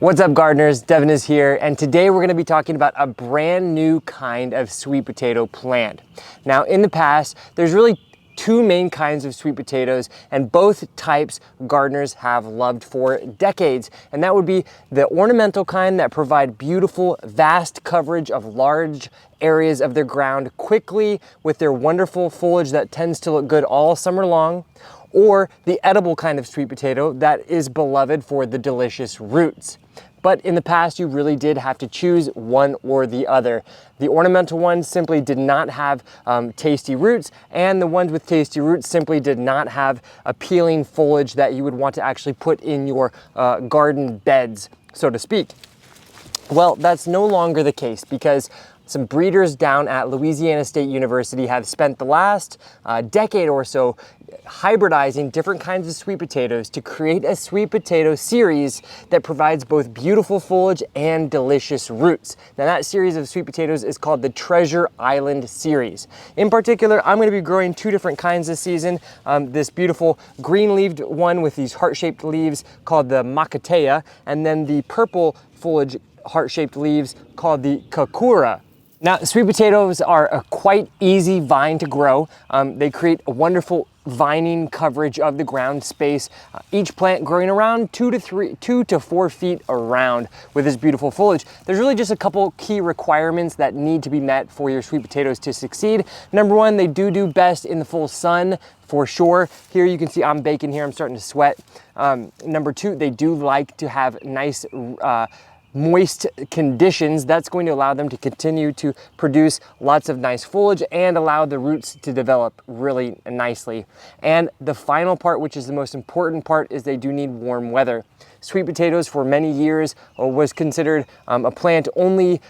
What's up, gardeners? Devin is here, and today we're going to be talking about a brand new kind of sweet potato plant. Now, in the past, there's really two main kinds of sweet potatoes, and both types gardeners have loved for decades. And that would be the ornamental kind that provide beautiful, vast coverage of large areas of their ground quickly with their wonderful foliage that tends to look good all summer long, or the edible kind of sweet potato that is beloved for the delicious roots. But in the past, you really did have to choose one or the other. The ornamental ones simply did not have tasty roots, and the ones with tasty roots simply did not have appealing foliage that you would want to actually put in your garden beds, so to speak. Well, that's no longer the case because some breeders down at Louisiana State University have spent the last decade or so hybridizing different kinds of sweet potatoes to create a sweet potato series that provides both beautiful foliage and delicious roots. Now, that series of sweet potatoes is called the Treasure Island series. In particular, I'm going to be growing two different kinds this season. This beautiful green-leaved one with these heart-shaped leaves called the Makatea, and then the purple foliage heart-shaped leaves called the Kakura. Now, sweet potatoes are a quite easy vine to grow. They create a wonderful vining coverage of the ground space. Each plant growing around 2 to 4 feet around with this beautiful foliage. There's really just a couple key requirements that need to be met for your sweet potatoes to succeed. Number one, they do best in the full sun, for sure. Here you can see I'm baking here, I'm starting to sweat. Number two, they do like to have nice moist conditions. That's going to allow them to continue to produce lots of nice foliage and allow the roots to develop really nicely. And the final part, which is the most important part, is they do need warm weather. Sweet potatoes for many years was considered a plant only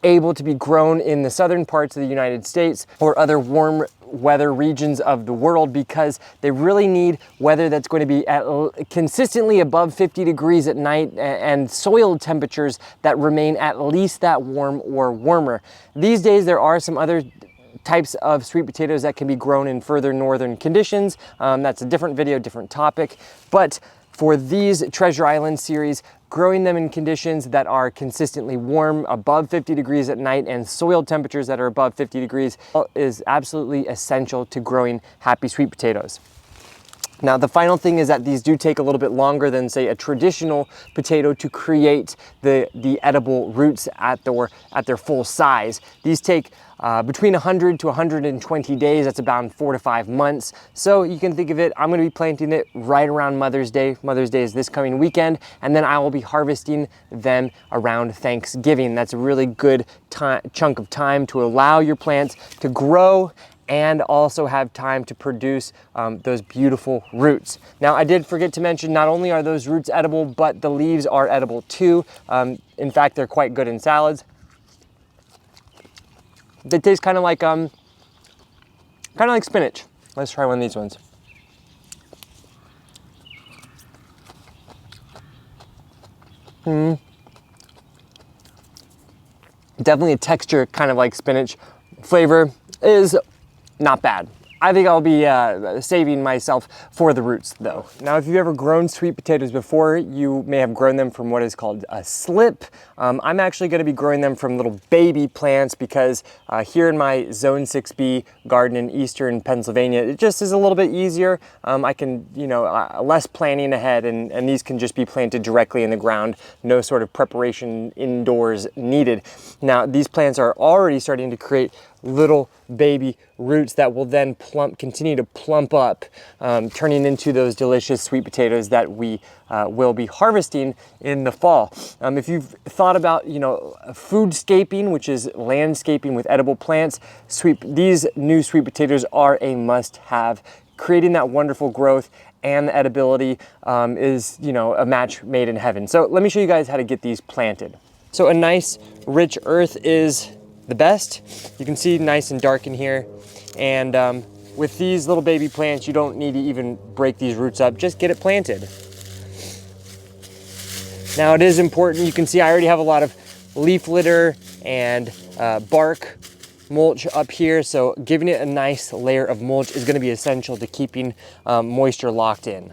able to be grown in the southern parts of the United States or other warm weather regions of the world because they really need weather that's going to be consistently above 50 degrees at night and soil temperatures that remain at least that warm or warmer. These days there are some other types of sweet potatoes that can be grown in further northern conditions. That's a different video, different topic. But for these Treasure Island series, growing them in conditions that are consistently warm, above 50 degrees at night, and soil temperatures that are above 50 degrees is absolutely essential to growing happy sweet potatoes. Now, the final thing is that these do take a little bit longer than, say, a traditional potato to create the edible roots at their full size. These take between 100 to 120 days. That's about 4 to 5 months. So you can think of it, I'm going to be planting it right around Mother's Day. Mother's Day is this coming weekend, and then I will be harvesting them around Thanksgiving. That's a really good chunk of time to allow your plants to grow and also have time to produce those beautiful roots. Now, I did forget to mention, not only are those roots edible, but the leaves are edible too. In fact, they're quite good in salads. They taste kind of like spinach. Let's try one of these ones. Definitely a texture kind of like spinach. Flavor is not bad. I think I'll be saving myself for the roots though. Now, if you've ever grown sweet potatoes before, you may have grown them from what is called a slip. I'm actually going to be growing them from little baby plants because here in my Zone 6B garden in eastern Pennsylvania, it just is a little bit easier. I can, less planning ahead, and these can just be planted directly in the ground. No sort of preparation indoors needed. Now, these plants are already starting to create little baby roots that will then continue to plump up, turning into those delicious sweet potatoes that we will be harvesting in the fall. If you've thought about, foodscaping, which is landscaping with edible plants, these new sweet potatoes are a must-have. Creating that wonderful growth and the edibility is, a match made in heaven. So let me show you guys how to get these planted. So a nice rich earth is the best. You can see nice and dark in here, and with these little baby plants you don't need to even break these roots up, just get it planted. Now, it is important, you can see I already have a lot of leaf litter and bark mulch up here, so giving it a nice layer of mulch is going to be essential to keeping moisture locked in.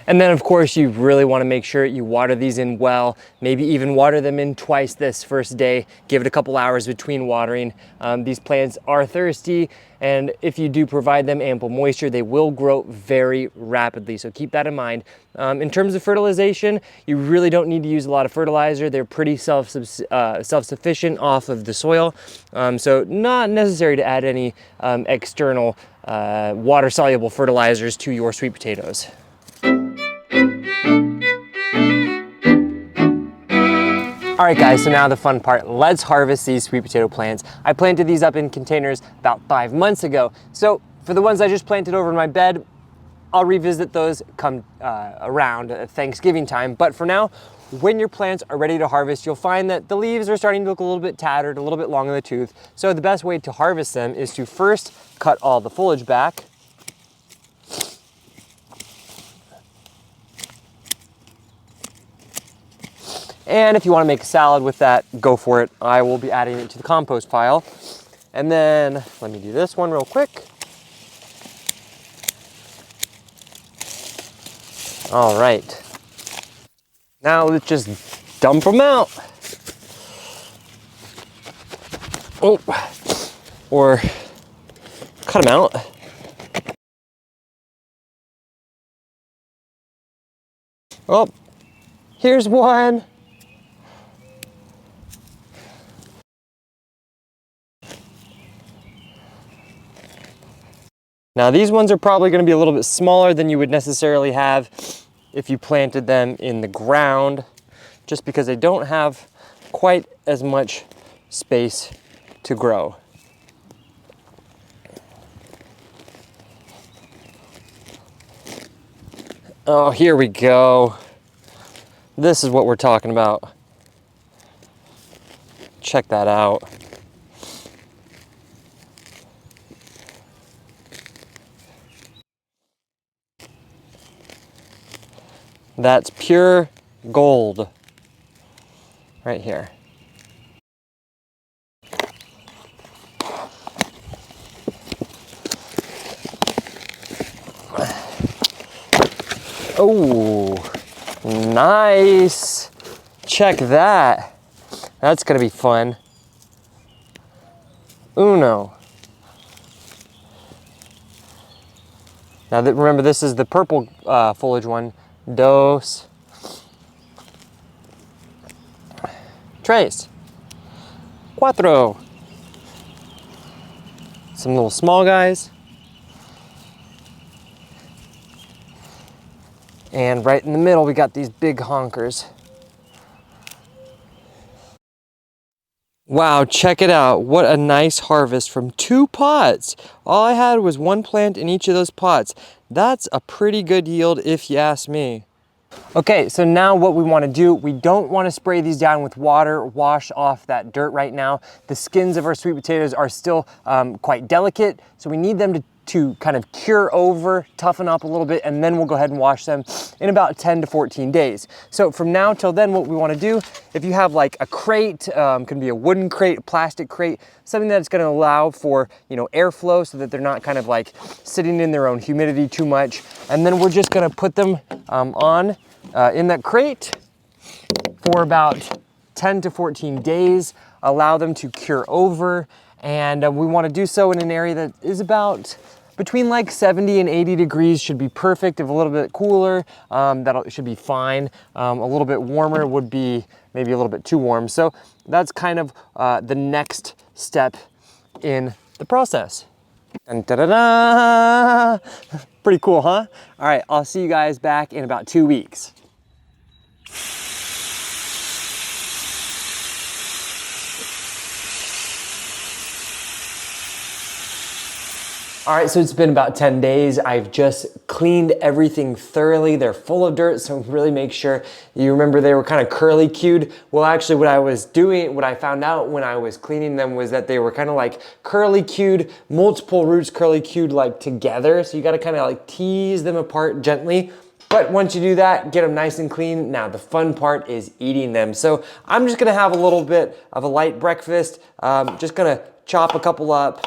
And then of course you really want to make sure you water these in well, maybe even water them in twice this first day. Give it a couple hours between watering. These plants are thirsty, and if you do provide them ample moisture, they will grow very rapidly. So keep that in mind. In terms of fertilization, you really don't need to use a lot of fertilizer. They're pretty self-sufficient off of the soil. So not necessary to add any external water-soluble fertilizers to your sweet potatoes. All right guys, so now the fun part. Let's harvest these sweet potato plants. I planted these up in containers about 5 months ago. So for the ones I just planted over in my bed, I'll revisit those come around Thanksgiving time. But for now, when your plants are ready to harvest, you'll find that the leaves are starting to look a little bit tattered, a little bit long in the tooth. So the best way to harvest them is to first cut all the foliage back. And if you want to make a salad with that, go for it. I will be adding it to the compost pile. And then let me do this one real quick. All right. Now let's just dump them out. Oh, or cut them out. Oh, here's one. Now these ones are probably going to be a little bit smaller than you would necessarily have if you planted them in the ground, just because they don't have quite as much space to grow. Oh, here we go. This is what we're talking about. Check that out. That's pure gold right here. Oh, nice. Check that. That's gonna be fun. Uno. Now remember, this is the purple foliage one. Dos. Tres. Cuatro. Some little small guys. And right in the middle, we got these big honkers. Wow, check it out. What a nice harvest from 2 pots. All I had was 1 plant in each of those pots. That's a pretty good yield if you ask me. Okay, so now what we want to do, we don't want to spray these down with water, wash off that dirt right now. The skins of our sweet potatoes are still quite delicate, so we need them to kind of cure over, toughen up a little bit, and then we'll go ahead and wash them in about 10 to 14 days. So from now till then, what we want to do, if you have like a crate, can be a wooden crate, a plastic crate, something that's going to allow for, airflow so that they're not kind of like sitting in their own humidity too much. And then we're just going to put them in that crate for about 10 to 14 days, allow them to cure over. And we want to do so in an area that is about between like 70 and 80 degrees should be perfect. If a little bit cooler, that should be fine. A little bit warmer would be maybe a little bit too warm. So that's kind of the next step in the process. And da-da-da! Pretty cool, huh? All right, I'll see you guys back in about 2 weeks. All right, so it's been about 10 days. I've just cleaned everything thoroughly. They're full of dirt, so really make sure you remember they were kind of curly-cued. Well, actually what I found out when I was cleaning them was that they were kind of like curly-cued, multiple roots curly-cued like together. So you gotta kind of like tease them apart gently. But once you do that, get them nice and clean. Now the fun part is eating them. So I'm just gonna have a little bit of a light breakfast. Just gonna chop a couple up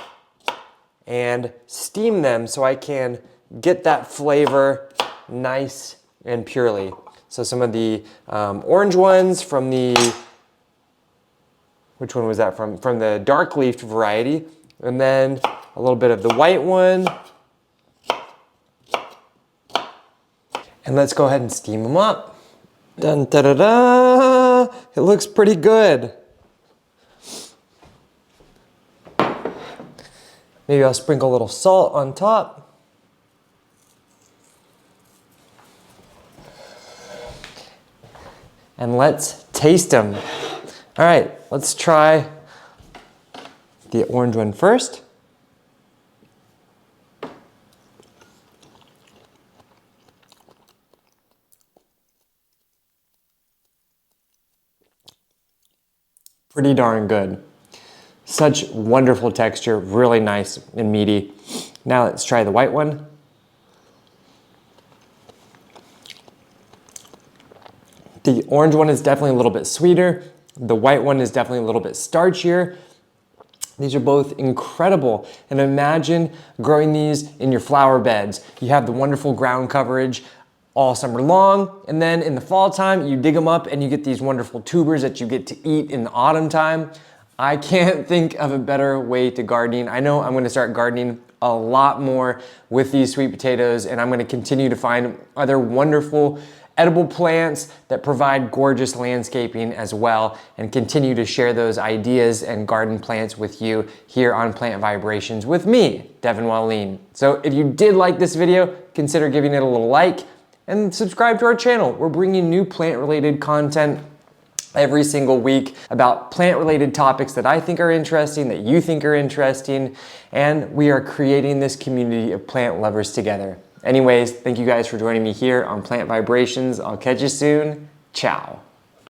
and steam them so I can get that flavor nice and purely. So some of the orange ones from the, which one was that from? From the dark leafed variety. And then a little bit of the white one. And let's go ahead and steam them up. Dun, da, da, da. It looks pretty good. Maybe I'll sprinkle a little salt on top. And let's taste them. All right, let's try the orange one first. Pretty darn good. Such wonderful texture, really nice and meaty. Now let's try the white one. The orange one is definitely a little bit sweeter. The white one is definitely a little bit starchier. These are both incredible. And imagine growing these in your flower beds. You have the wonderful ground coverage all summer long, and then in the fall time, you dig them up and you get these wonderful tubers that you get to eat in the autumn time. I can't think of a better way to gardening. I know I'm gonna start gardening a lot more with these sweet potatoes, and I'm gonna continue to find other wonderful edible plants that provide gorgeous landscaping as well, and continue to share those ideas and garden plants with you here on Plant Vibrations with me, Devin Wallien. So if you did like this video, consider giving it a little like and subscribe to our channel. We're bringing new plant-related content every single week about plant-related topics that I think are interesting, that you think are interesting, and we are creating this community of plant lovers together. Anyways, thank you guys for joining me here on Plant Vibrations. I'll catch you soon. Ciao.